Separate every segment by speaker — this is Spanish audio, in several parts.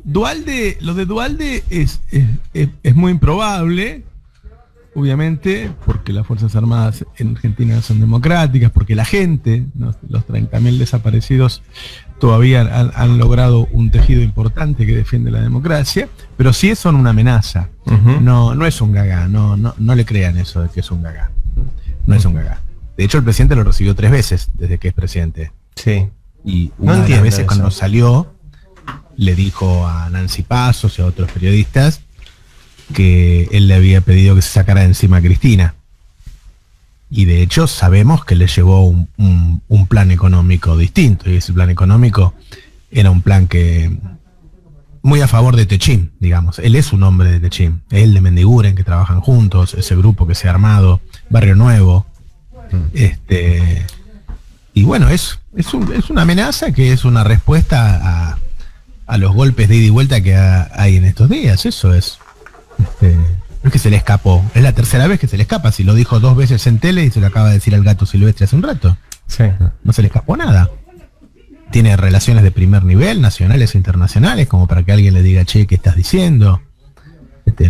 Speaker 1: Lo de Duhalde es muy improbable, obviamente, porque las Fuerzas Armadas en Argentina son democráticas, porque la gente, ¿no? Los 30.000 desaparecidos todavía han logrado un tejido importante que defiende la democracia, pero sí son una amenaza. No es un gagá, no le crean eso de que es un gagá. No es un gagá. De hecho, el presidente lo recibió 3 veces desde que es presidente.
Speaker 2: Sí.
Speaker 1: Y una de las veces cuando salió, le dijo a Nancy Pasos y a otros periodistas que él le había pedido que se sacara de encima a Cristina. Y de hecho sabemos que le llevó un plan económico distinto, y ese plan económico era un plan que muy a favor de Techín, digamos. Él es un hombre de Techín, él de Mendiguren, que trabajan juntos, ese grupo que se ha armado, Barrio Nuevo. Y bueno, es una amenaza que es una respuesta a los golpes de ida y vuelta que hay en estos días. Eso es. No es que se le escapó, es la tercera vez que se le escapa. Si lo dijo 2 veces en tele y se lo acaba de decir al Gato Silvestre hace un rato. Sí. No se le escapó nada. Tiene relaciones de primer nivel, nacionales e internacionales, como para que alguien le diga, che, ¿qué estás diciendo?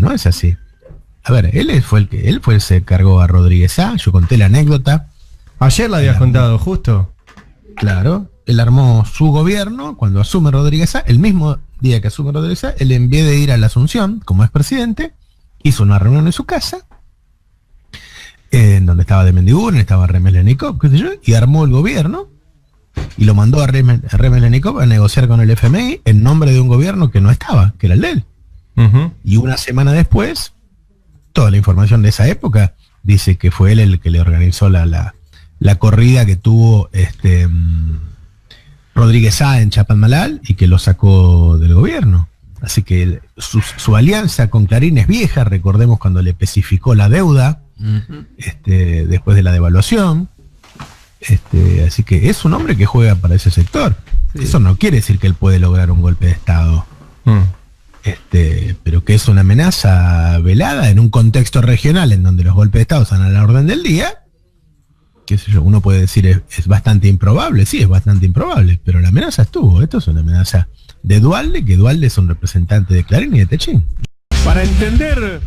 Speaker 1: No es así. A ver, él fue el que se cargó a Rodríguez A. Yo conté la anécdota.
Speaker 2: Ayer la habías contado, justo.
Speaker 1: Claro, él armó su gobierno cuando asume Rodríguez A. El mismo día que asume Rodríguez A, él, en vez de ir a la Asunción, como es presidente, hizo una reunión en su casa, en donde estaba de Mendiguren, estaba Remel Lenikov, qué sé yo, y armó el gobierno, y lo mandó a Remel Lenikov a negociar con el FMI en nombre de un gobierno que no estaba, que era el de él. Y una semana después, toda la información de esa época dice que fue él el que le organizó la corrida que tuvo Rodríguez A en Chapadmalal y que lo sacó del gobierno. Así que su alianza con Clarín es vieja, recordemos cuando le especificó la deuda, después de la devaluación. Así que es un hombre que juega para ese sector. Sí. Eso no quiere decir que él puede lograr un golpe de Estado. Pero que es una amenaza velada en un contexto regional en donde los golpes de Estado están a la orden del día. Qué sé yo, uno puede decir es bastante improbable, sí, es bastante improbable, pero la amenaza estuvo. Esto es una amenaza de Duhalde, que Duhalde es un representante de Clarín y de Techín. Para entender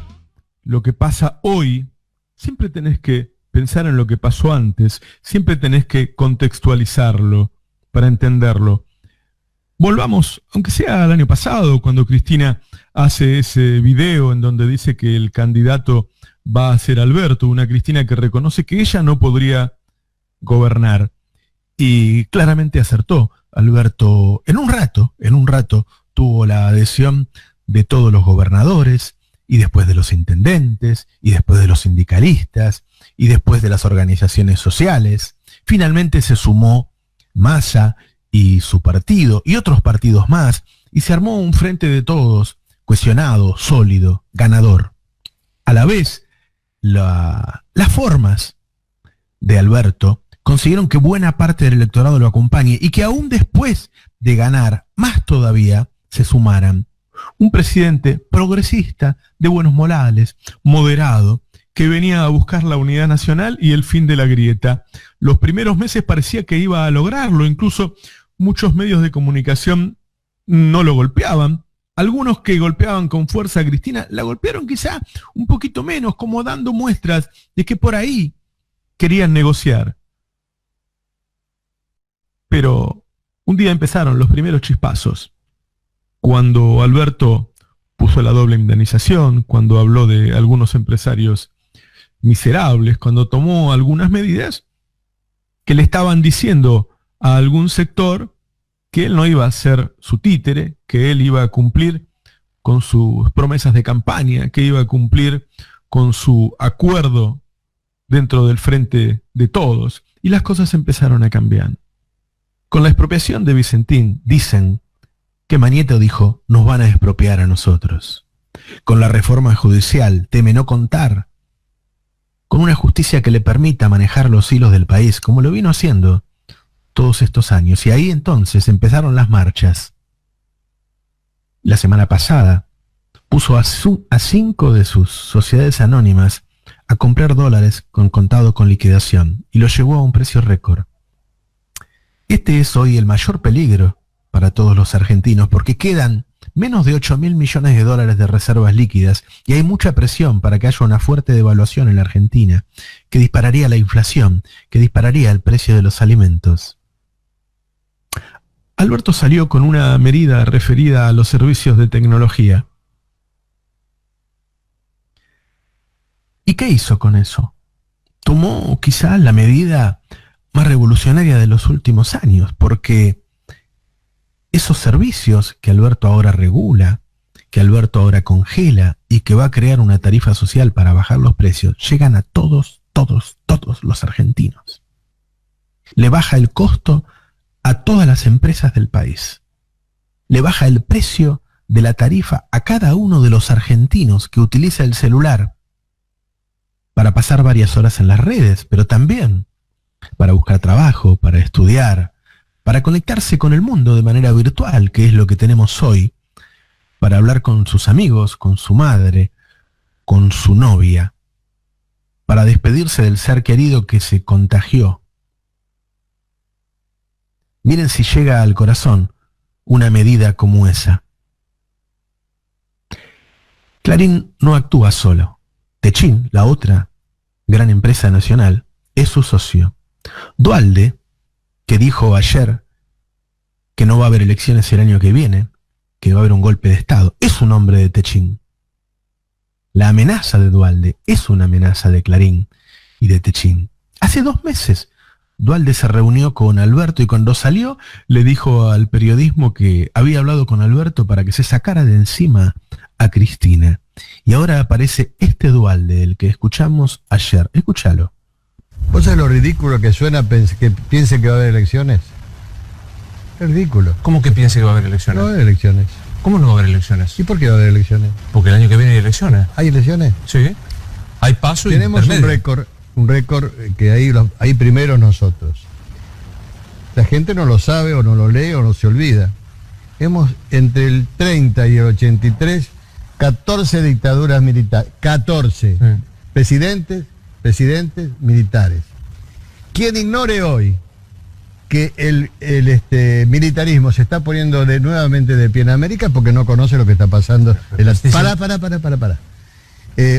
Speaker 1: lo que pasa hoy, siempre tenés que pensar en lo que pasó antes, siempre tenés que contextualizarlo para entenderlo. Volvamos, aunque sea al año pasado, cuando Cristina hace ese video en donde dice que el candidato va a ser Alberto, una Cristina que reconoce que ella no podría gobernar. Y claramente acertó. Alberto, en un rato, tuvo la adhesión de todos los gobernadores, y después de los intendentes, y después de los sindicalistas, y después de las organizaciones sociales. Finalmente se sumó Massa y su partido, y otros partidos más, y se armó un frente de todos, cohesionado, sólido, ganador. A la vez, las formas de Alberto consiguieron que buena parte del electorado lo acompañe y que aún después de ganar, más todavía, se sumaran. Un presidente progresista, de buenos modales, moderado, que venía a buscar la unidad nacional y el fin de la grieta. Los primeros meses parecía que iba a lograrlo, incluso muchos medios de comunicación no lo golpeaban. Algunos que golpeaban con fuerza a Cristina, la golpearon quizá un poquito menos, como dando muestras de que por ahí querían negociar. Pero un día empezaron los primeros chispazos. Cuando Alberto puso la doble indemnización, cuando habló de algunos empresarios miserables, cuando tomó algunas medidas que le estaban diciendo a algún sector que él no iba a ser su títere, que él iba a cumplir con sus promesas de campaña, que iba a cumplir con su acuerdo dentro del frente de todos. Y las cosas empezaron a cambiar. Con la expropiación de Vicentín, dicen que Mañeto dijo, nos van a expropiar a nosotros. Con la reforma judicial, teme no contar con una justicia que le permita manejar los hilos del país, como lo vino haciendo todos estos años. Y ahí entonces empezaron las marchas. La semana pasada puso a 5 de sus sociedades anónimas a comprar dólares con contado con liquidación y lo llevó a un precio récord. Este es hoy el mayor peligro para todos los argentinos, porque quedan menos de 8.000 millones de dólares de reservas líquidas y hay mucha presión para que haya una fuerte devaluación en la Argentina, que dispararía la inflación, que dispararía el precio de los alimentos. Alberto salió con una medida referida a los servicios de tecnología. ¿Y qué hizo con eso? Tomó quizá la medida más revolucionaria de los últimos años, porque esos servicios que Alberto ahora regula, que Alberto ahora congela y que va a crear una tarifa social para bajar los precios, llegan a todos los argentinos. Le baja el costo a todas las empresas del país. Le baja el precio de la tarifa a cada uno de los argentinos que utiliza el celular para pasar varias horas en las redes, pero también para buscar trabajo, para estudiar, para conectarse con el mundo de manera virtual, que es lo que tenemos hoy, para hablar con sus amigos, con su madre, con su novia, para despedirse del ser querido que se contagió. Miren si llega al corazón una medida como esa. Clarín no actúa solo. Techin, la otra gran empresa nacional, es su socio. Duhalde, que dijo ayer que no va a haber elecciones el año que viene, que va a haber un golpe de Estado, es un hombre de Techin. La amenaza de Duhalde es una amenaza de Clarín y de Techin. Hace 2 meses Duhalde se reunió con Alberto y cuando salió le dijo al periodismo que había hablado con Alberto para que se sacara de encima a Cristina. Y ahora aparece este Duhalde, del que escuchamos ayer. Escúchalo.
Speaker 3: ¿Vos sabés lo ridículo que suena que piense que va a haber elecciones? Es ridículo.
Speaker 4: ¿Cómo que piense que va a haber elecciones?
Speaker 3: No va a haber elecciones.
Speaker 4: ¿Cómo no va a haber elecciones?
Speaker 3: ¿Y por qué va a haber elecciones?
Speaker 4: Porque el año que viene hay elecciones.
Speaker 3: ¿Hay elecciones?
Speaker 4: Sí. Hay paso y
Speaker 3: tenemos un récord que ahí primero nosotros. La gente no lo sabe o no lo lee o no se olvida. Hemos entre el 30 y el 83 14 dictaduras militares. 14 presidentes militares. Quien ignore hoy que el militarismo se está poniendo nuevamente de pie en América porque no conoce lo que está pasando. Para.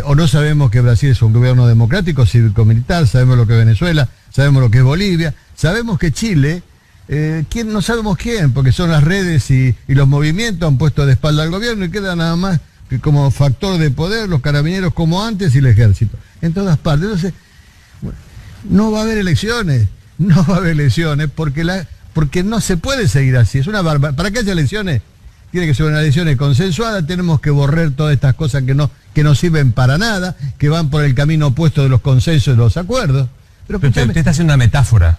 Speaker 3: O no sabemos que Brasil es un gobierno democrático, cívico-militar, sabemos lo que es Venezuela, sabemos lo que es Bolivia, sabemos que Chile, no sabemos quién, porque son las redes y los movimientos han puesto de espalda al gobierno y queda nada más que como factor de poder los carabineros como antes y el ejército, en todas partes. Entonces, no va a haber elecciones porque no se puede seguir así, es una barbaridad. Para que haya elecciones, tiene que ser una elecciones consensuadas, tenemos que borrar todas estas cosas que no sirven para nada, que van por el camino opuesto de los consensos y los acuerdos.
Speaker 4: Pero usted está haciendo una metáfora,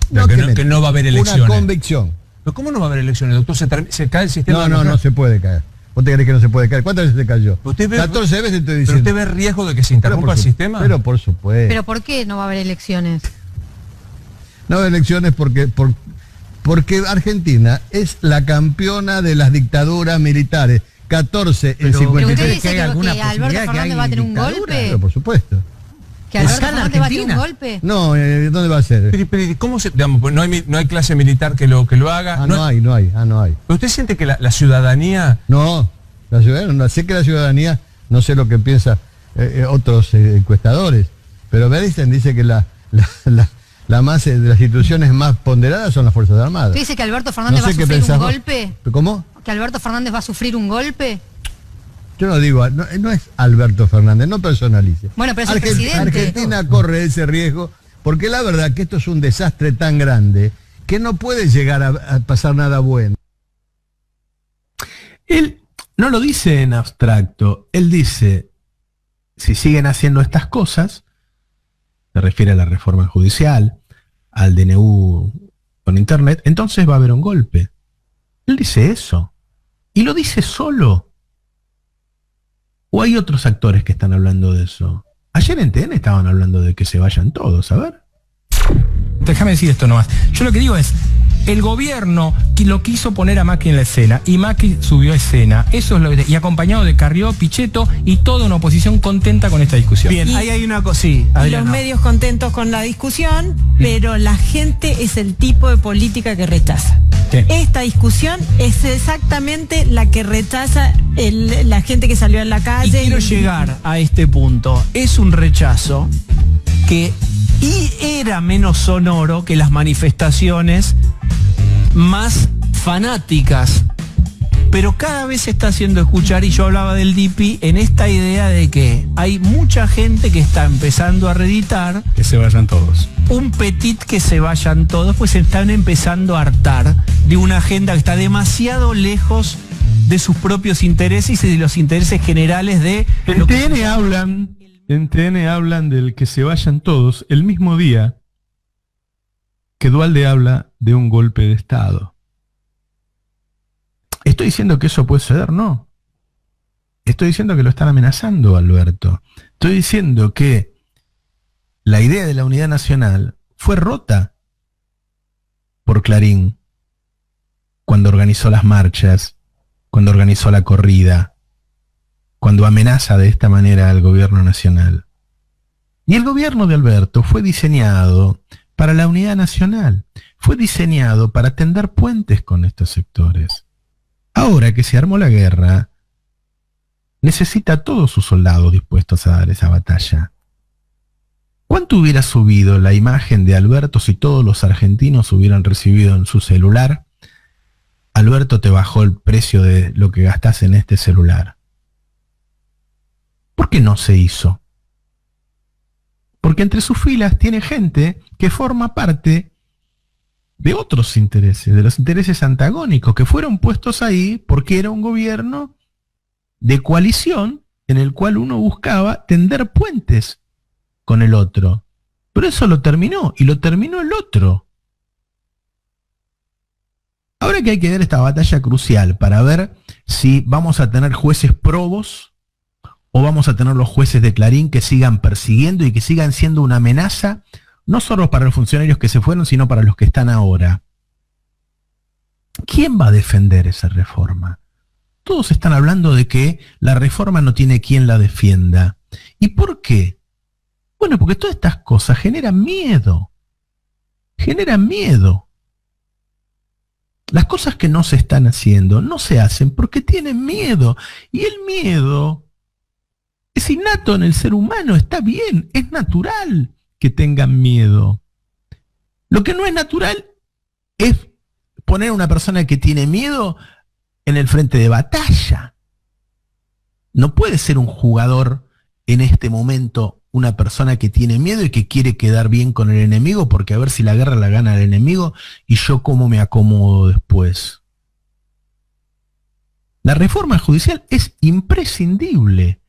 Speaker 4: que no va a haber elecciones.
Speaker 3: Una convicción.
Speaker 4: ¿Pero cómo no va a haber elecciones, doctor? ¿Se cae el sistema?
Speaker 3: No se puede caer. ¿Vos te crees que no se puede caer? ¿Cuántas veces se cayó? 14 veces estoy diciendo.
Speaker 4: ¿Pero usted ve riesgo de que se interrumpa el sistema?
Speaker 3: Pero por supuesto.
Speaker 5: ¿Pero por qué no va a haber elecciones?
Speaker 3: No hay elecciones porque Argentina es la campeona de las dictaduras militares. 14 en 53.
Speaker 5: ¿Usted dice que Alberto Fernández va a tener un golpe?
Speaker 3: Pero por supuesto.
Speaker 5: ¿Que Alberto Fernández va a tener un golpe?
Speaker 3: No, ¿dónde va a ser?
Speaker 4: Pero ¿cómo se, digamos, no hay clase militar que lo haga?
Speaker 3: No hay.
Speaker 4: ¿Pero usted siente que la ciudadanía?
Speaker 3: No, la ciudadanía, sé que la ciudadanía, no sé lo que piensa otros encuestadores, pero me dice que la más de las instituciones más ponderadas son las Fuerzas Armadas.
Speaker 5: ¿Usted dice que Alberto Fernández va a sufrir un golpe?
Speaker 3: ¿Cómo?
Speaker 5: ¿Que Alberto Fernández va a sufrir un golpe?
Speaker 3: Yo no digo, no es Alberto Fernández, no personalice.
Speaker 5: Bueno, pero es el presidente.
Speaker 3: Argentina corre ese riesgo porque la verdad que esto es un desastre tan grande que no puede llegar a pasar nada bueno.
Speaker 1: Él no lo dice en abstracto, él dice, si siguen haciendo estas cosas, se refiere a la reforma judicial, al DNU con internet, entonces va a haber un golpe. Él dice eso. Y lo dice solo. ¿O hay otros actores que están hablando de eso? Ayer en TN estaban hablando de que se vayan todos, a ver.
Speaker 6: Déjame decir esto nomás. Yo lo que digo es, el gobierno lo quiso poner a Macri en la escena y Macri subió a escena. Eso es lo que, y acompañado de Carrió, Pichetto y toda una oposición contenta con esta discusión.
Speaker 7: Bien, ahí hay una cosa. Sí, y los medios contentos con la discusión, pero la gente es el tipo de política que rechaza. Sí.
Speaker 8: Esta discusión es exactamente la que rechaza la gente que salió a la calle.
Speaker 7: Y quiero llegar a este punto. Es un rechazo que era menos sonoro que las manifestaciones más fanáticas, pero cada vez se está haciendo escuchar, y yo hablaba del DIPI en esta idea de que hay mucha gente que está empezando a reeditar
Speaker 6: Que se vayan todos.
Speaker 7: un petit que se vayan todos, pues se están empezando a hartar de una agenda que está demasiado lejos de sus propios intereses y de los intereses generales de...
Speaker 6: En TN hablan del que se vayan todos el mismo día que Duhalde habla de un golpe de Estado. ¿Estoy diciendo que eso puede suceder? No. Estoy diciendo que lo están amenazando, Alberto. Estoy diciendo que la idea de la unidad nacional fue rota por Clarín cuando organizó las marchas, cuando organizó la corrida, cuando amenaza de esta manera al gobierno nacional. Y el gobierno de Alberto fue diseñado para la unidad nacional, fue diseñado para tender puentes con estos sectores. Ahora que se armó la guerra, necesita a todos sus soldados dispuestos a dar esa batalla. ¿Cuánto hubiera subido la imagen de Alberto si todos los argentinos hubieran recibido en su celular: Alberto te bajó el precio de lo que gastás en este celular? ¿Por qué no se hizo? Porque entre sus filas tiene gente que forma parte de otros intereses, de los intereses antagónicos, que fueron puestos ahí porque era un gobierno de coalición en el cual uno buscaba tender puentes con el otro. Pero eso lo terminó, y lo terminó el otro. Ahora que hay que ver esta batalla crucial para ver si vamos a tener jueces probos o vamos a tener los jueces de Clarín que sigan persiguiendo y que sigan siendo una amenaza, no solo para los funcionarios que se fueron, sino para los que están ahora. ¿Quién va a defender esa reforma? Todos están hablando de que la reforma no tiene quien la defienda. ¿Y por qué? Bueno, porque todas estas cosas generan miedo. Generan miedo. Las cosas que no se están haciendo no se hacen porque tienen miedo. Y el miedo es innato en el ser humano, está bien, es natural que tengan miedo. Lo que no es natural es poner a una persona que tiene miedo en el frente de batalla. No puede ser un jugador en este momento una persona que tiene miedo y que quiere quedar bien con el enemigo, porque a ver si la guerra la gana el enemigo y yo cómo me acomodo después. La reforma judicial es imprescindible,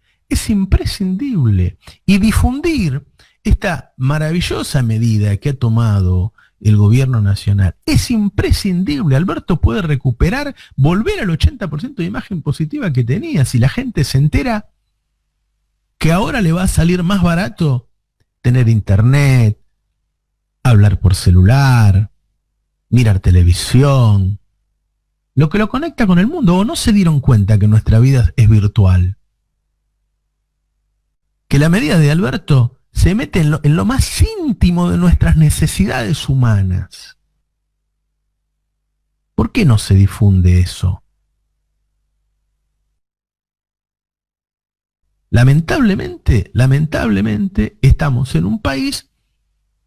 Speaker 6: y difundir esta maravillosa medida que ha tomado el gobierno nacional es imprescindible. Alberto puede recuperar, volver al 80% de imagen positiva que tenía si la gente se entera que ahora le va a salir más barato tener internet, hablar por celular, mirar televisión, lo que lo conecta con el mundo. ¿O no se dieron cuenta que nuestra vida es virtual? Que la medida de Alberto se mete en lo más íntimo de nuestras necesidades humanas. ¿Por qué no se difunde eso? Lamentablemente, estamos en un país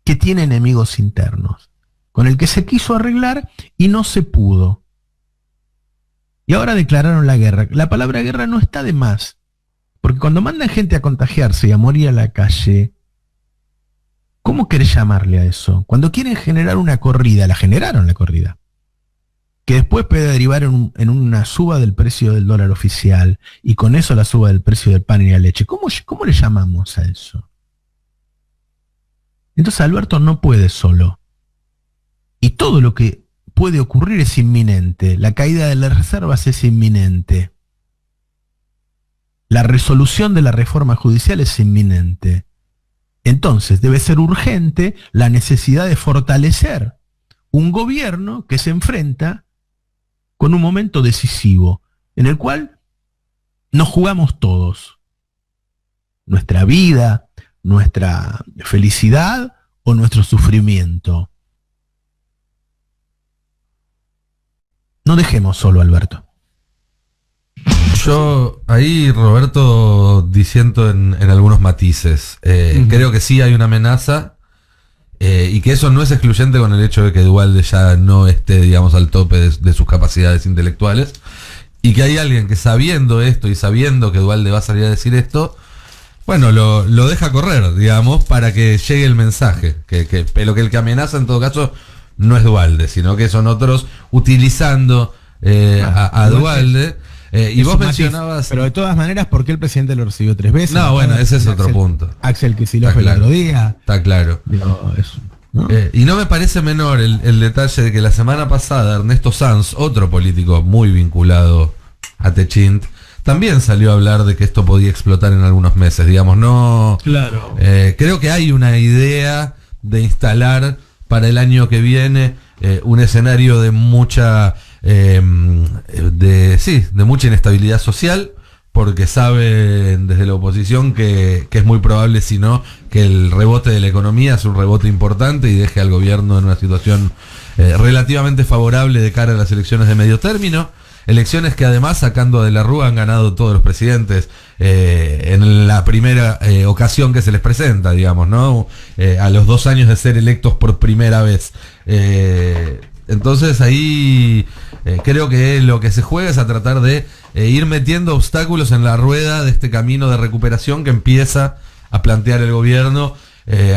Speaker 6: que tiene enemigos internos, con el que se quiso arreglar y no se pudo. Y ahora declararon la guerra. La palabra guerra no está de más, porque cuando mandan gente a contagiarse y a morir a la calle, ¿cómo querés llamarle a eso? Cuando quieren generar una corrida, la generaron la corrida, que después puede derivar en una suba del precio del dólar oficial, y con eso la suba del precio del pan y la leche. ¿Cómo le llamamos a eso? Entonces Alberto no puede solo. Y todo lo que puede ocurrir es inminente. La caída de las reservas es inminente. La resolución de la reforma judicial es inminente. Entonces debe ser urgente la necesidad de fortalecer un gobierno que se enfrenta con un momento decisivo, en el cual nos jugamos todos. Nuestra vida, nuestra felicidad o nuestro sufrimiento.
Speaker 1: No dejemos solo a Alberto.
Speaker 9: Yo ahí, Roberto, disiento en algunos matices. Creo que sí hay una amenaza y que eso no es excluyente con el hecho de que Duhalde ya no esté, digamos, al tope de sus capacidades intelectuales, y que hay alguien que, sabiendo esto y sabiendo que Duhalde va a salir a decir esto, bueno, lo deja correr, digamos, para que llegue el mensaje. Pero que el que amenaza en todo caso no es Duhalde, sino que son otros utilizando a Duhalde. Y vos mencionabas...
Speaker 1: Pero de todas maneras, ¿por qué el presidente lo recibió 3 veces?
Speaker 9: No, bueno, ese es otro punto.
Speaker 1: Axel Kicillof el otro día.
Speaker 9: Está claro.
Speaker 1: Digo, eso, ¿no?
Speaker 9: Y no me parece menor el detalle de que la semana pasada Ernesto Sanz, otro político muy vinculado a Techint, también salió a hablar de que esto podía explotar en algunos meses, digamos, no... Claro. Creo que hay una idea de instalar para el año que viene un escenario de mucha... de mucha inestabilidad social, porque saben desde la oposición que es muy probable, si no, que el rebote de la economía es un rebote importante y deje al gobierno en una situación relativamente favorable de cara a las elecciones de medio término. Elecciones que además, sacando de la Rúa, han ganado todos los presidentes en la primera ocasión que se les presenta, digamos, ¿no? A los 2 años de ser electos por primera vez. Entonces ahí creo que lo que se juega es a tratar de ir metiendo obstáculos en la rueda de este camino de recuperación que empieza a plantear el gobierno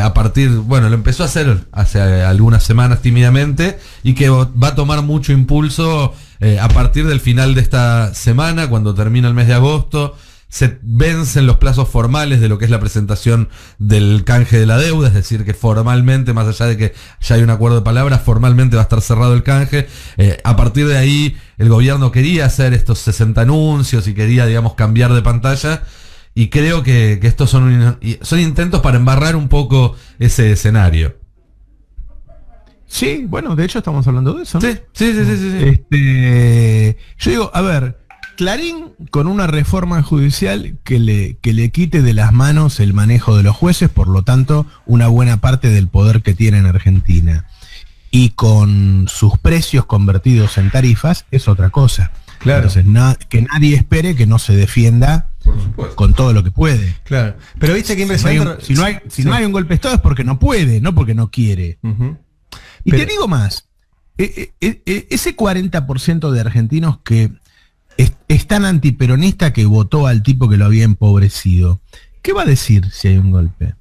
Speaker 9: a partir, bueno, lo empezó a hacer hace algunas semanas tímidamente, y que va a tomar mucho impulso a partir del final de esta semana, cuando termina el mes de agosto. Se vencen los plazos formales de lo que es la presentación del canje de la deuda, es decir, que formalmente, más allá de que ya hay un acuerdo de palabras, formalmente va a estar cerrado el canje. A partir de ahí, el gobierno quería hacer estos 60 anuncios y quería, digamos, cambiar de pantalla, y creo que estos son intentos para embarrar un poco ese escenario.
Speaker 1: Sí, bueno, de hecho estamos hablando de eso, ¿no?
Speaker 9: Sí.
Speaker 1: Yo digo, a ver, Clarín con una reforma judicial que le quite de las manos el manejo de los jueces, por lo tanto, una buena parte del poder que tiene en Argentina, y con sus precios convertidos en tarifas, es otra cosa. Claro. Entonces, que nadie espere que no se defienda con todo lo que puede.
Speaker 2: Claro. Pero viste que impresionante.
Speaker 1: Si no hay un golpe de Estado es porque no puede, no porque no quiere. Y te digo más, ese 40% de argentinos que es tan antiperonista que votó al tipo que lo había empobrecido, ¿qué va a decir si hay un golpe?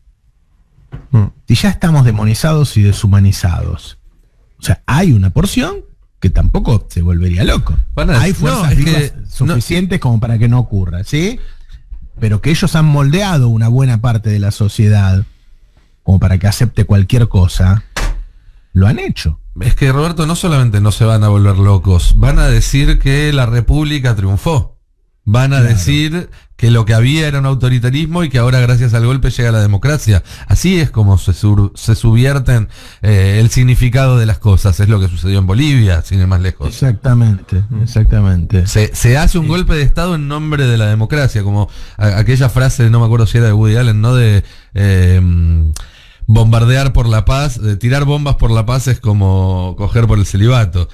Speaker 1: Si ya estamos demonizados y deshumanizados. O sea, hay una porción que tampoco se volvería loco. Hay fuerzas vivas suficientes como para que no ocurra, ¿sí? Pero que ellos han moldeado una buena parte de la sociedad como para que acepte cualquier cosa, lo han hecho.
Speaker 9: Es que, Roberto, no solamente no se van a volver locos, van a decir que la República triunfó. Van a decir que lo que había era un autoritarismo y que ahora, gracias al golpe, llega la democracia. Así es como se subvierten el significado de las cosas. Es lo que sucedió en Bolivia, sin ir más lejos.
Speaker 1: Exactamente.
Speaker 9: Se hace un golpe de Estado en nombre de la democracia, como aquella frase, no me acuerdo si era de Woody Allen, ¿no? De... bombardear por la paz, tirar bombas por la paz es como coger por el celibato.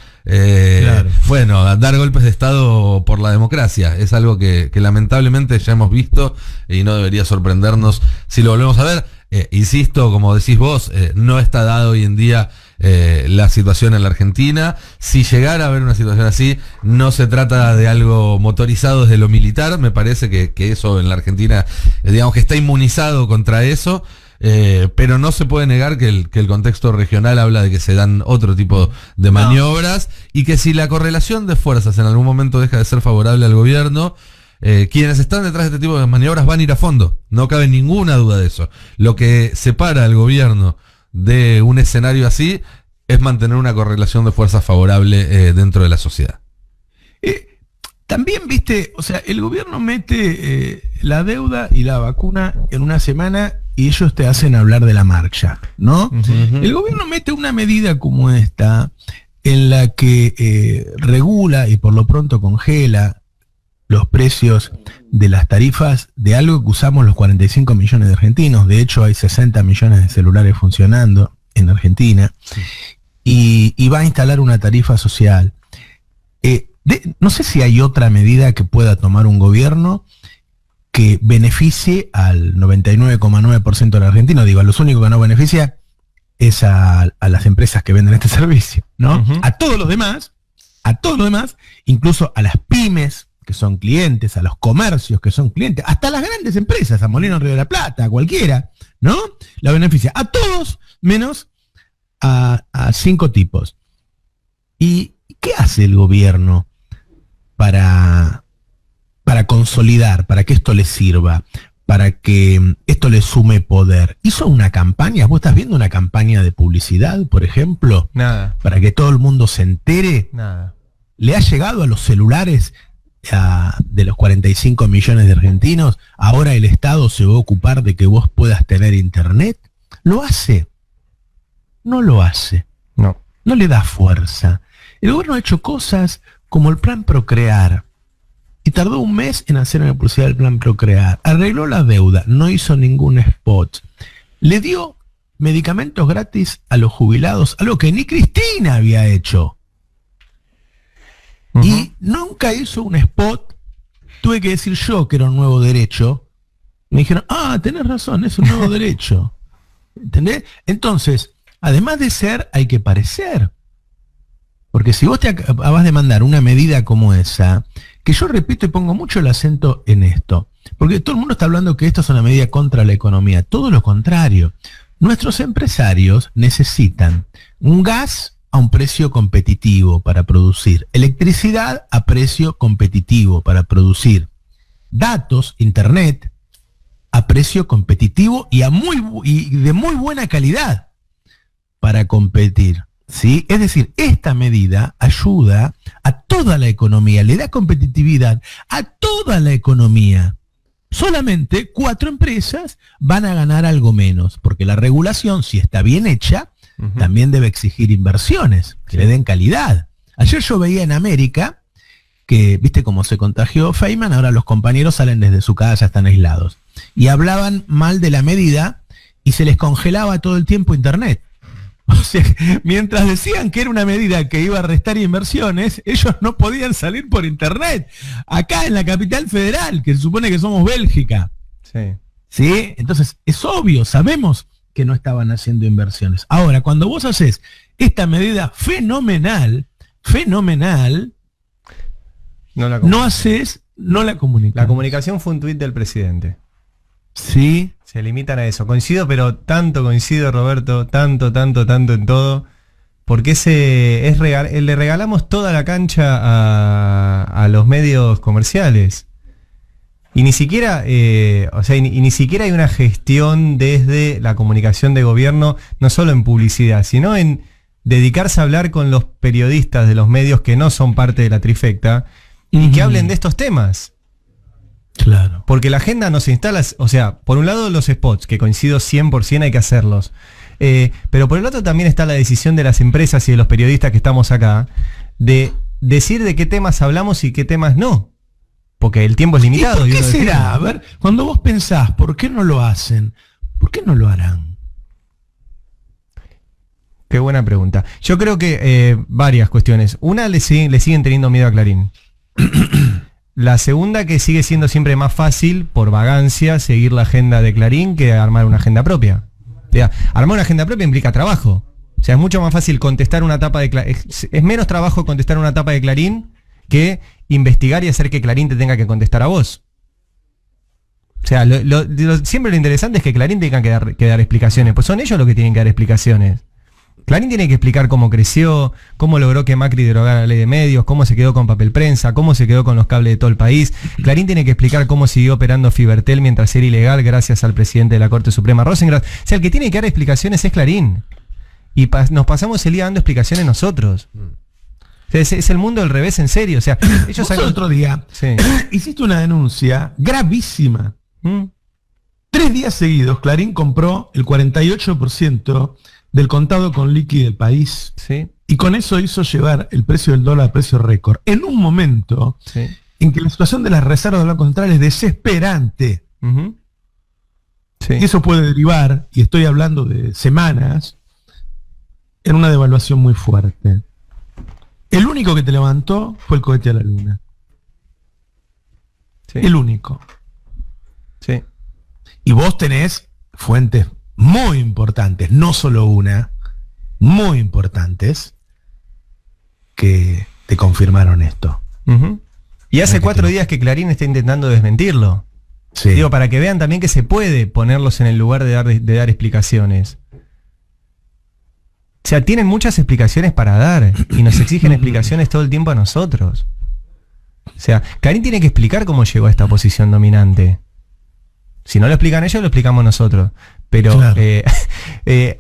Speaker 9: Bueno, dar golpes de Estado por la democracia es algo que lamentablemente ya hemos visto y no debería sorprendernos si lo volvemos a ver. Insisto, como decís vos, no está dado hoy en día la situación en la Argentina. Si llegara a haber una situación así, no se trata de algo motorizado desde lo militar. Me parece que eso en la Argentina, digamos que está inmunizado contra eso. Pero no se puede negar que el contexto regional habla de que se dan otro tipo de maniobras y que si la correlación de fuerzas en algún momento deja de ser favorable al gobierno, quienes están detrás de este tipo de maniobras van a ir a fondo. No cabe ninguna duda de eso. Lo que separa al gobierno de un escenario así es mantener una correlación de fuerzas favorable dentro de la sociedad.
Speaker 1: También, viste, o sea, el gobierno mete la deuda y la vacuna en una semana y ellos te hacen hablar de la marcha, ¿no? El gobierno mete una medida como esta en la que regula y por lo pronto congela los precios de las tarifas de algo que usamos los 45 millones de argentinos. De hecho, hay 60 millones de celulares funcionando en Argentina, y va a instalar una tarifa social. No sé si hay otra medida que pueda tomar un gobierno que beneficie al 99,9% de los argentinos. Digo, a los únicos que no beneficia es a las empresas que venden este servicio, ¿no?
Speaker 2: Uh-huh.
Speaker 1: A todos los demás, incluso a las pymes que son clientes, a los comercios que son clientes, hasta las grandes empresas, a Molino Río de la Plata, a cualquiera, ¿no? La beneficia a todos menos a 5 tipos. ¿Y qué hace el gobierno para consolidar, para que esto le sirva, para que esto le sume poder? ¿Hizo una campaña? ¿Vos estás viendo una campaña de publicidad, por ejemplo?
Speaker 2: Nada.
Speaker 1: Para que todo el mundo se entere.
Speaker 2: Nada.
Speaker 1: ¿Le ha llegado a los celulares de los 45 millones de argentinos? ¿Ahora el Estado se va a ocupar de que vos puedas tener internet? ¿Lo hace? No lo hace.
Speaker 2: No.
Speaker 1: No le da fuerza. El gobierno ha hecho cosas como el plan Procrear. Y tardó un mes en hacer una publicidad del plan Procrear. Arregló la deuda, no hizo ningún spot. Le dio medicamentos gratis a los jubilados, algo que ni Cristina había hecho. Uh-huh. Y nunca hizo un spot. Tuve que decir yo que era un nuevo derecho. Me dijeron, tenés razón, es un nuevo derecho. ¿Entendés? Entonces, además de ser, hay que parecer. Porque si vos te vas de mandar una medida como esa, que yo repito y pongo mucho el acento en esto, porque todo el mundo está hablando que esto es una medida contra la economía, todo lo contrario. Nuestros empresarios necesitan un gas a un precio competitivo para producir, electricidad a precio competitivo para producir, datos, internet, a precio competitivo y de muy buena calidad para competir. ¿Sí? Es decir, esta medida ayuda a toda la economía, le da competitividad a toda la economía. Solamente 4 empresas van a ganar algo menos, porque la regulación, si está bien hecha, uh-huh, también debe exigir inversiones, que le den calidad. Ayer yo veía en América que, viste cómo se contagió Feynman, ahora los compañeros salen desde su casa, están aislados. Y hablaban mal de la medida y se les congelaba todo el tiempo internet. O sea, mientras decían que era una medida que iba a restar inversiones, ellos no podían salir por internet. Acá en la capital federal, que se supone que somos Bélgica.
Speaker 2: Sí.
Speaker 1: ¿Sí? Entonces, es obvio, sabemos que no estaban haciendo inversiones. Ahora, cuando vos haces esta medida fenomenal, no la comunicas.
Speaker 2: La comunicación fue un tuit del presidente.
Speaker 1: Sí.
Speaker 2: Se limitan a eso. Coincido, pero tanto coincido, Roberto, tanto en todo, porque le regalamos toda la cancha a los medios comerciales. Y ni siquiera, ni siquiera hay una gestión desde la comunicación de gobierno, no solo en publicidad, sino en dedicarse a hablar con los periodistas de los medios que no son parte de la trifecta y que hablen de estos temas.
Speaker 1: Claro.
Speaker 2: Porque la agenda nos instala, o sea, por un lado los spots, que coincido 100%, hay que hacerlos. Pero por el otro también está la decisión de las empresas y de los periodistas que estamos acá, de decir de qué temas hablamos y qué temas no. Porque el tiempo es limitado.
Speaker 1: ¿Y por qué será? A ver, cuando vos pensás, ¿por qué no lo hacen? ¿Por qué no lo harán?
Speaker 2: Qué buena pregunta. Yo creo que varias cuestiones. Una, le siguen teniendo miedo a Clarín. La segunda, que sigue siendo siempre más fácil, por vagancia, seguir la agenda de Clarín que armar una agenda propia. O sea, armar una agenda propia implica trabajo. O sea, es mucho más fácil contestar una tapa de Clarín. Es menos trabajo contestar una tapa de Clarín que investigar y hacer que Clarín te tenga que contestar a vos. O sea, siempre lo interesante es que Clarín tenga que dar explicaciones. Pues son ellos los que tienen que dar explicaciones. Clarín tiene que explicar cómo creció, cómo logró que Macri derogara la ley de medios, cómo se quedó con papel prensa, cómo se quedó con los cables de todo el país. Clarín tiene que explicar cómo siguió operando Fibertel mientras era ilegal gracias al presidente de la Corte Suprema, Rosengart. O sea, el que tiene que dar explicaciones es Clarín. Y nos pasamos el día dando explicaciones nosotros. O sea, es el mundo del revés, en serio. O sea, ellos
Speaker 1: el otro día hiciste una denuncia gravísima. 3 días seguidos, Clarín compró el 48% del contado con liqui del país.
Speaker 2: Sí.
Speaker 1: Y con eso hizo llevar el precio del dólar a precio récord. En un momento en que la situación de las reservas del Banco Central es desesperante.
Speaker 2: Sí.
Speaker 1: Y eso puede derivar, y estoy hablando de semanas, en una devaluación muy fuerte. El único que te levantó fue el cohete a la luna.
Speaker 2: Sí.
Speaker 1: El único.
Speaker 2: Sí.
Speaker 1: Y vos tenés fuentes muy importantes, no solo una, muy importantes, que te confirmaron esto.
Speaker 2: Uh-huh. Y hace 4 días que Clarín está intentando desmentirlo.
Speaker 1: Sí.
Speaker 2: Digo, para que vean también que se puede ponerlos en el lugar de dar explicaciones. O sea, tienen muchas explicaciones para dar y nos exigen explicaciones todo el tiempo a nosotros. O sea, Clarín tiene que explicar cómo llegó a esta posición dominante. Si no lo explican ellos, lo explicamos nosotros. Pero
Speaker 1: claro.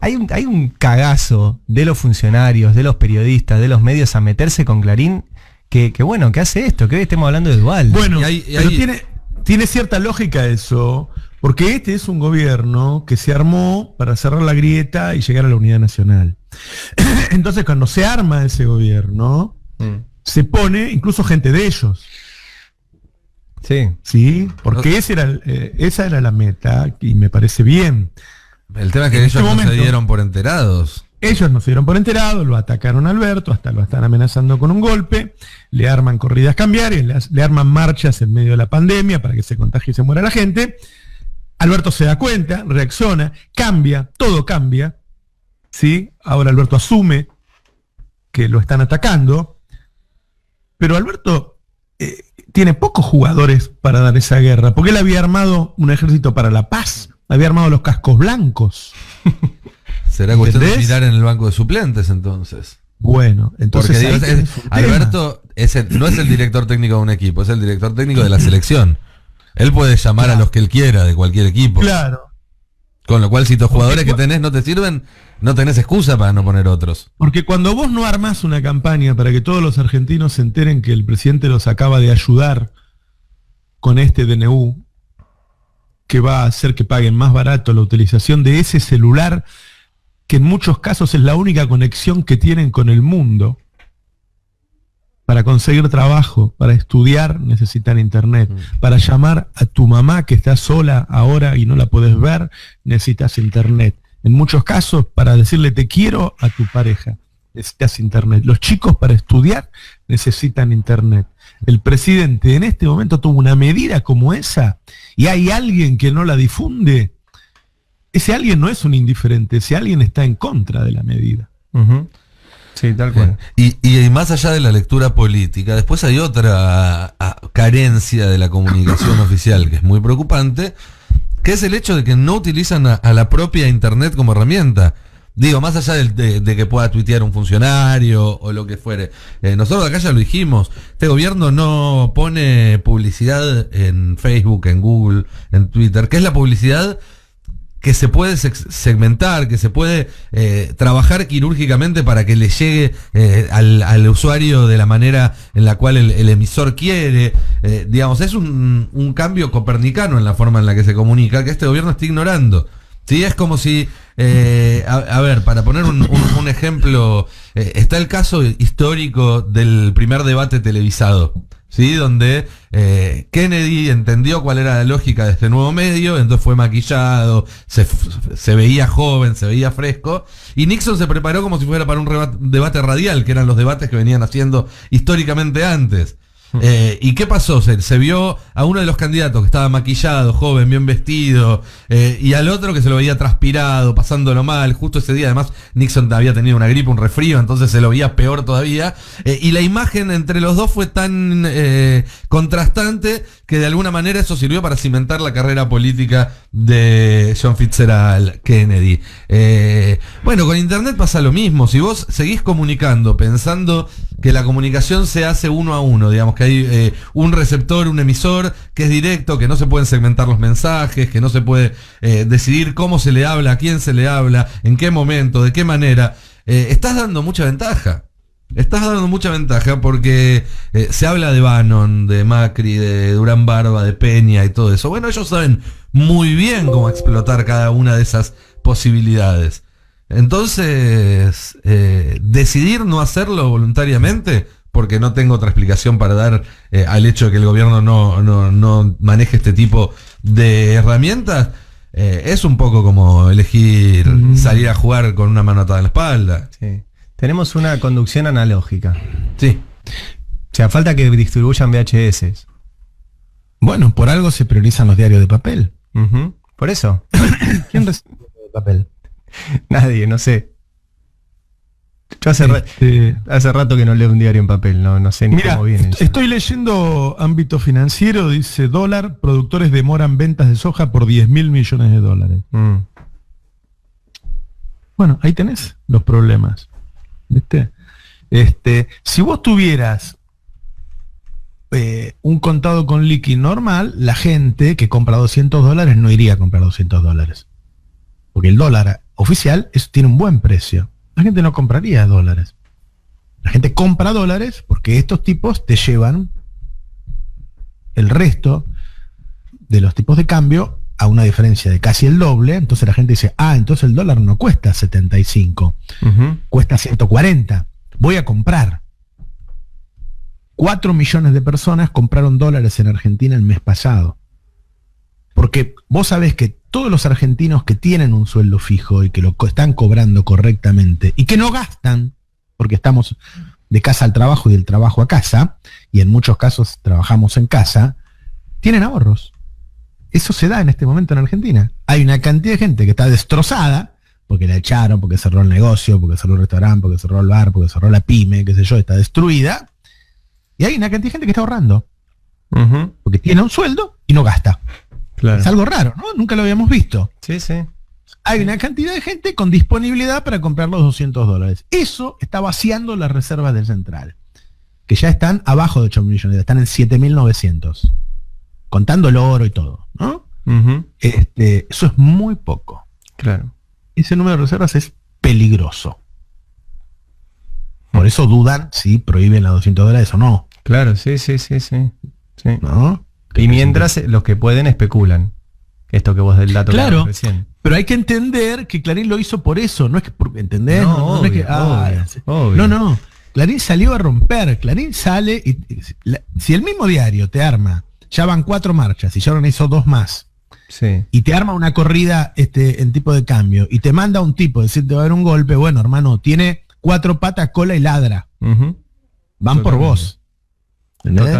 Speaker 2: hay un cagazo de los funcionarios, de los periodistas, de los medios a meterse con Clarín que bueno, que hace esto, que hoy estemos hablando de Dual.
Speaker 1: Bueno, pero tiene cierta lógica eso, porque este es un gobierno que se armó para cerrar la grieta y llegar a la unidad nacional. Entonces, cuando se arma ese gobierno, se pone incluso gente de ellos.
Speaker 2: Sí.
Speaker 1: Sí, porque esa era la meta y me parece bien.
Speaker 9: El tema es que ellos no se dieron por enterados.
Speaker 1: Ellos no se dieron por enterados, lo atacaron a Alberto, hasta lo están amenazando con un golpe, le arman corridas cambiarias, le arman marchas en medio de la pandemia para que se contagie y se muera la gente. Alberto se da cuenta, reacciona, cambia, todo cambia. ¿Sí? Ahora Alberto asume que lo están atacando, pero Alberto tiene pocos jugadores para dar esa guerra, porque él había armado un ejército para la paz, había armado los cascos blancos.
Speaker 9: Será cuestión de mirar en el banco de suplentes entonces.
Speaker 1: Bueno, entonces
Speaker 9: porque Alberto no es el director técnico de un equipo, es el director técnico de la selección. Él puede llamar a los que él quiera de cualquier equipo.
Speaker 1: Claro.
Speaker 9: Con lo cual, si tus jugadores que tenés no te sirven, no tenés excusa para no poner otros.
Speaker 1: Porque cuando vos no armás una campaña para que todos los argentinos se enteren que el presidente los acaba de ayudar con este DNU, que va a hacer que paguen más barato la utilización de ese celular, que en muchos casos es la única conexión que tienen con el mundo. Para conseguir trabajo, para estudiar, necesitan internet. Para llamar a tu mamá que está sola ahora y no la podés ver, necesitas internet. En muchos casos, para decirle te quiero a tu pareja, necesitas internet. Los chicos para estudiar necesitan internet. El presidente en este momento tuvo una medida como esa y hay alguien que no la difunde. Ese alguien no es un indiferente, ese alguien está en contra de la medida.
Speaker 2: Uh-huh. Sí, tal cual.
Speaker 9: Y más allá de la lectura política, después hay otra carencia de la comunicación oficial que es muy preocupante, que es el hecho de que no utilizan a la propia internet como herramienta. Digo, más allá de que pueda tuitear un funcionario o lo que fuere. Nosotros acá ya lo dijimos, este gobierno no pone publicidad en Facebook, en Google, en Twitter, que es la publicidad que se puede segmentar, que se puede trabajar quirúrgicamente para que le llegue al usuario de la manera en la cual el emisor quiere. Digamos, es un cambio copernicano en la forma en la que se comunica, que este gobierno está ignorando. ¿Sí? Es como si, a ver, para poner un ejemplo, está el caso histórico del primer debate televisado, ¿sí? Donde Kennedy entendió cuál era la lógica de este nuevo medio, entonces fue maquillado, se veía joven, se veía fresco, y Nixon se preparó como si fuera para un debate radial, que eran los debates que venían haciendo históricamente antes. ¿Y qué pasó? Se vio a uno de los candidatos que estaba maquillado, joven, bien vestido, y al otro que se lo veía transpirado, pasándolo mal. Justo ese día, además, Nixon había tenido una gripe, un resfrío, entonces se lo veía peor todavía. Y la imagen entre los dos fue tan contrastante que de alguna manera eso sirvió para cimentar la carrera política de John Fitzgerald Kennedy. Bueno, con internet pasa lo mismo. Si vos seguís comunicando pensando que la comunicación se hace uno a uno, digamos que hay un receptor, un emisor que es directo, que no se pueden segmentar los mensajes, que no se puede decidir cómo se le habla, a quién se le habla, en qué momento, de qué manera, estás dando mucha ventaja. Estás dando mucha ventaja porque se habla de Bannon, de Macri, de Durán Barba, de Peña y todo eso. Bueno, ellos saben muy bien cómo explotar cada una de esas posibilidades. Entonces, decidir no hacerlo voluntariamente, porque no tengo otra explicación para dar al hecho de que el gobierno no maneje este tipo de herramientas, es un poco como elegir salir a jugar con una mano atada en la espalda.
Speaker 2: Sí. Tenemos una conducción analógica.
Speaker 9: Sí.
Speaker 2: O sea, falta que distribuyan VHS.
Speaker 1: Bueno, por algo se priorizan los diarios de papel.
Speaker 2: Por eso.
Speaker 1: ¿Quién recibe de papel?
Speaker 2: Nadie, no sé. Yo hace rato que no leo un diario en papel, no sé ni
Speaker 10: Mirá,
Speaker 2: cómo viene.
Speaker 10: estoy leyendo ámbito financiero, dice dólar, productores demoran ventas de soja por 10.000 millones de dólares. Bueno, ahí tenés los problemas. ¿Viste? Si vos tuvieras un contado con liqui normal, la gente que compra $200 no iría a comprar $200. Porque el dólar oficial tiene un buen precio. La gente no compraría dólares. La gente compra dólares porque estos tipos te llevan el resto de los tipos de cambio a una diferencia de casi el doble. Entonces la gente dice, entonces el dólar no cuesta 75, cuesta 140. Voy a comprar. 4 millones de personas compraron dólares en Argentina el mes pasado. Porque vos sabés que todos los argentinos que tienen un sueldo fijo y que lo están cobrando correctamente y que no gastan, porque estamos de casa al trabajo y del trabajo a casa, y en muchos casos trabajamos en casa, tienen ahorros. Eso se da en este momento en Argentina. Hay una cantidad de gente que está destrozada, porque la echaron, porque cerró el negocio, porque cerró el restaurante, porque cerró el bar, porque cerró la pyme, qué sé yo, está destruida. Y hay una cantidad de gente que está ahorrando. Porque tiene un sueldo y no gasta.
Speaker 2: Claro.
Speaker 1: Es algo raro, ¿no? Nunca lo habíamos visto.
Speaker 2: Sí, sí.
Speaker 1: Hay una cantidad de gente con disponibilidad para comprar los $200. Eso está vaciando las reservas del central, que ya están abajo de 8 millones, están en 7.900, contando el oro y todo, ¿no? Eso es muy poco.
Speaker 2: Claro.
Speaker 1: Ese número de reservas es peligroso. Por eso dudan si prohíben los $200 o no.
Speaker 2: Claro, sí.
Speaker 1: ¿No?
Speaker 2: Y mientras los que pueden especulan. Esto que vos del dato
Speaker 1: claro,
Speaker 2: que recién.
Speaker 1: Pero hay que entender que Clarín lo hizo por eso, no es que ¿entendés?
Speaker 2: No,
Speaker 1: no es que
Speaker 2: obvio.
Speaker 1: No. Clarín salió a romper, Clarín sale y si el mismo diario te arma, ya van 4 marchas y ya organizó 2 más.
Speaker 2: Sí.
Speaker 1: Y te arma una corrida en tipo de cambio y te manda un tipo a decirte va a haber un golpe, bueno, hermano, tiene 4 patas, cola y ladra. Van
Speaker 2: Totalmente.
Speaker 1: por vos. ¿Entendés?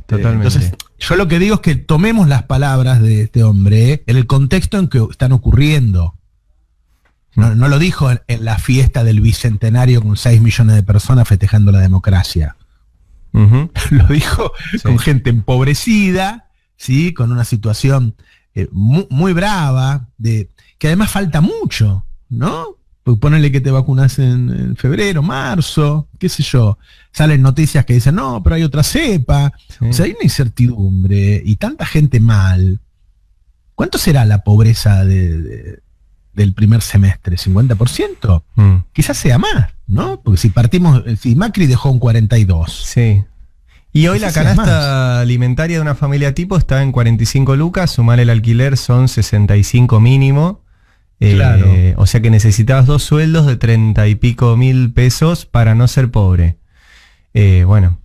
Speaker 2: Totalmente.
Speaker 1: Entonces, yo lo que digo es que tomemos las palabras de este hombre en el contexto en que están ocurriendo. No lo dijo en la fiesta del bicentenario con 6 millones de personas festejando la democracia. Lo dijo con gente empobrecida, ¿sí? Con una situación muy brava, que además falta mucho, ¿no? Pues ponele que te vacunas en febrero, marzo, qué sé yo. Salen noticias que dicen, no, pero hay otra cepa. Sí. O sea, hay una incertidumbre y tanta gente mal. ¿Cuánto será la pobreza del primer semestre? ¿50%? Quizás sea más, ¿no? Porque si Macri dejó un 42%.
Speaker 2: Sí. Y hoy la canasta alimentaria de una familia tipo está en 45 lucas, sumar el alquiler son 65 mínimo.
Speaker 1: Claro.
Speaker 2: O sea que necesitabas 2 sueldos de 30 y pico mil pesos para no ser pobre. Bueno,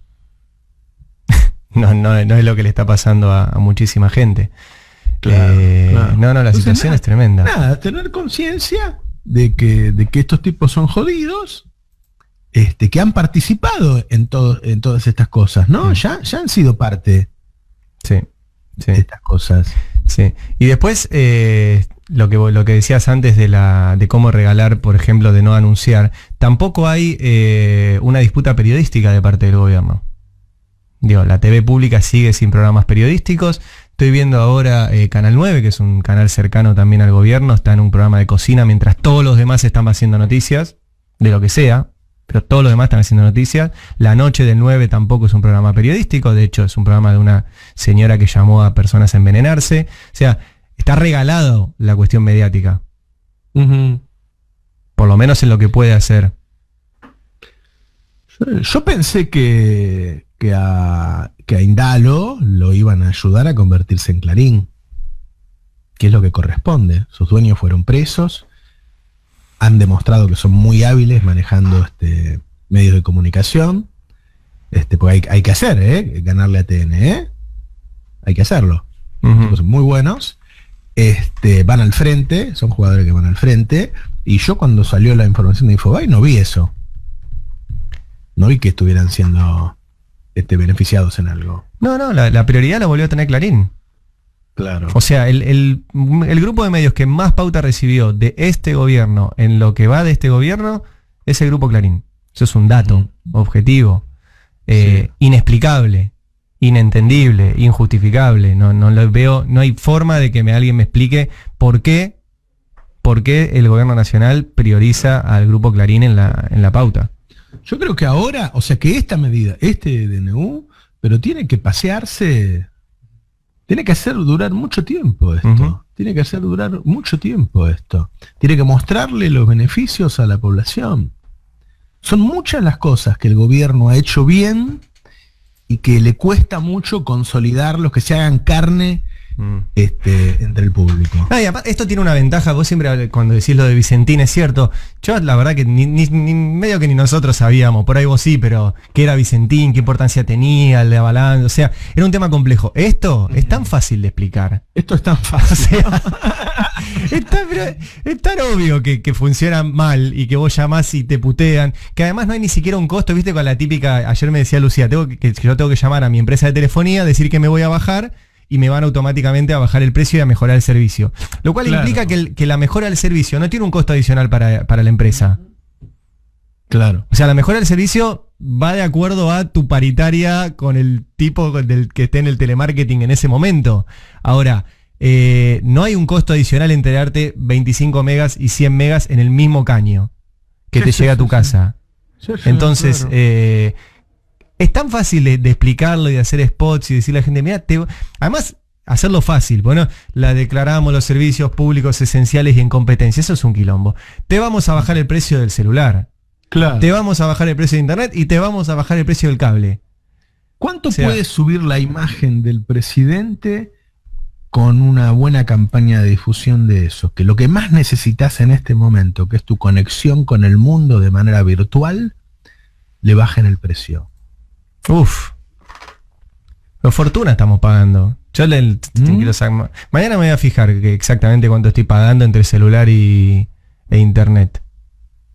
Speaker 2: no es lo que le está pasando a muchísima gente.
Speaker 1: Claro.
Speaker 2: No, la
Speaker 1: Entonces,
Speaker 2: situación es tremenda.
Speaker 1: Nada, tener conciencia de que estos tipos son jodidos, que han participado en todas estas cosas, ¿no? Ya han sido parte de estas cosas.
Speaker 2: Sí. Y después, lo que decías antes de cómo regalar, por ejemplo, de no anunciar, tampoco hay una disputa periodística de parte del gobierno. Digo, la TV pública sigue sin programas periodísticos. Estoy viendo ahora Canal 9, que es un canal cercano también al gobierno, está en un programa de cocina, mientras todos los demás están haciendo noticias, de lo que sea, pero todos los demás están haciendo noticias. La Noche del 9 tampoco es un programa periodístico, de hecho es un programa de una señora que llamó a personas a envenenarse. O sea, está regalado la cuestión mediática. Por lo menos en lo que puede hacer.
Speaker 1: Yo pensé que a Indalo lo iban a ayudar a convertirse en Clarín, que es lo que corresponde. Sus dueños fueron presos, han demostrado que son muy hábiles manejando medios de comunicación, porque hay que hacer, ganarle a TN, hay que hacerlo. Son muy buenos, van al frente, son jugadores que van al frente, y yo cuando salió la información de Infobae no vi eso.
Speaker 10: No vi que estuvieran siendo beneficiados en algo.
Speaker 2: No, la prioridad la volvió a tener Clarín.
Speaker 10: Claro.
Speaker 2: O sea, el grupo de medios que más pauta recibió de este gobierno en lo que va de este gobierno es el grupo Clarín. Eso es un dato objetivo, inexplicable, inentendible, injustificable. No lo veo, no hay forma de que alguien me explique por qué el gobierno nacional prioriza al grupo Clarín en la pauta.
Speaker 1: Yo creo que ahora, o sea que esta medida, este DNU, pero tiene que pasearse, tiene que hacer durar mucho tiempo esto. Tiene que hacer durar mucho tiempo esto. Tiene que mostrarle los beneficios a la población. Son muchas las cosas que el gobierno ha hecho bien y que le cuesta mucho consolidarlos, que se hagan carne entre el público.
Speaker 2: Y aparte, esto tiene una ventaja. Vos siempre cuando decís lo de Vicentín, es cierto. Yo la verdad que ni medio que ni nosotros sabíamos, por ahí vos sí, pero qué era Vicentín, qué importancia tenía, el de Avalán, o sea, era un tema complejo. Esto es tan fácil de explicar.
Speaker 1: Esto es tan fácil.
Speaker 2: O sea, es tan obvio que funciona mal y que vos llamás y te putean, que además no hay ni siquiera un costo, viste, con la típica, ayer me decía Lucía, yo tengo que llamar a mi empresa de telefonía, decir que me voy a bajar y me van automáticamente a bajar el precio y a mejorar el servicio. Lo cual implica que la mejora del servicio no tiene un costo adicional para la empresa.
Speaker 10: Claro.
Speaker 2: O sea, la mejora del servicio va de acuerdo a tu paritaria con el tipo del que esté en el telemarketing en ese momento. Ahora, no hay un costo adicional entre darte 25 megas y 100 megas en el mismo caño que te llega a tu casa. Entonces, claro. Es tan fácil de explicarlo y de hacer spots y decirle a la gente, mira, además hacerlo fácil, bueno, la declaramos los servicios públicos esenciales y en competencia, eso es un quilombo. Te vamos a bajar el precio del celular,
Speaker 1: claro.
Speaker 2: Te vamos a bajar el precio de internet y te vamos a bajar el precio del cable.
Speaker 1: ¿Cuánto puede subir la imagen del presidente con una buena campaña de difusión de eso? Que lo que más necesitas en este momento, que es tu conexión con el mundo de manera virtual, le bajen el precio.
Speaker 2: Uf, lo fortuna estamos pagando. Yo quiero sacar, mañana me voy a fijar exactamente cuánto estoy pagando entre celular e internet.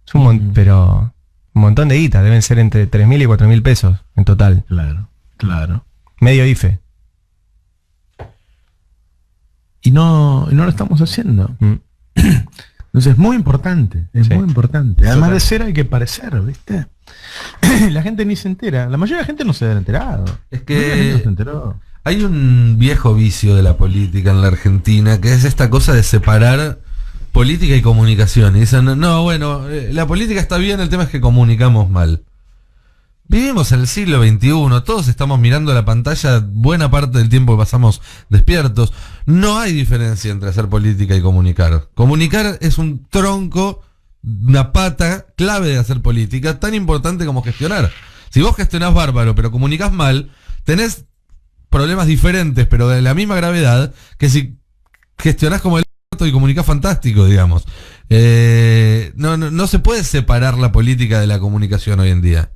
Speaker 2: Es pero un montón de guita, deben ser entre 3.000 y 4.000 pesos en total.
Speaker 1: Claro, claro.
Speaker 2: Medio IFE.
Speaker 1: Y no lo estamos haciendo. Entonces es muy importante, muy importante. Además de ser hay que parecer, ¿viste? La gente ni se entera. La mayoría de la gente no se ha enterado.
Speaker 9: Es que no se enteró. Hay un viejo vicio de la política en la Argentina, que es esta cosa de separar política y comunicación. Y dicen, bueno, la política está bien, el tema es que comunicamos mal. Vivimos en el siglo XXI, todos estamos mirando la pantalla buena parte del tiempo que pasamos despiertos. No hay diferencia entre hacer política y comunicar. Comunicar es un tronco, una pata clave de hacer política, tan importante como gestionar. Si vos gestionás bárbaro, pero comunicás mal, tenés problemas diferentes, pero de la misma gravedad, que si gestionás como el orto y comunicás fantástico, digamos. No se puede separar la política de la comunicación hoy en día.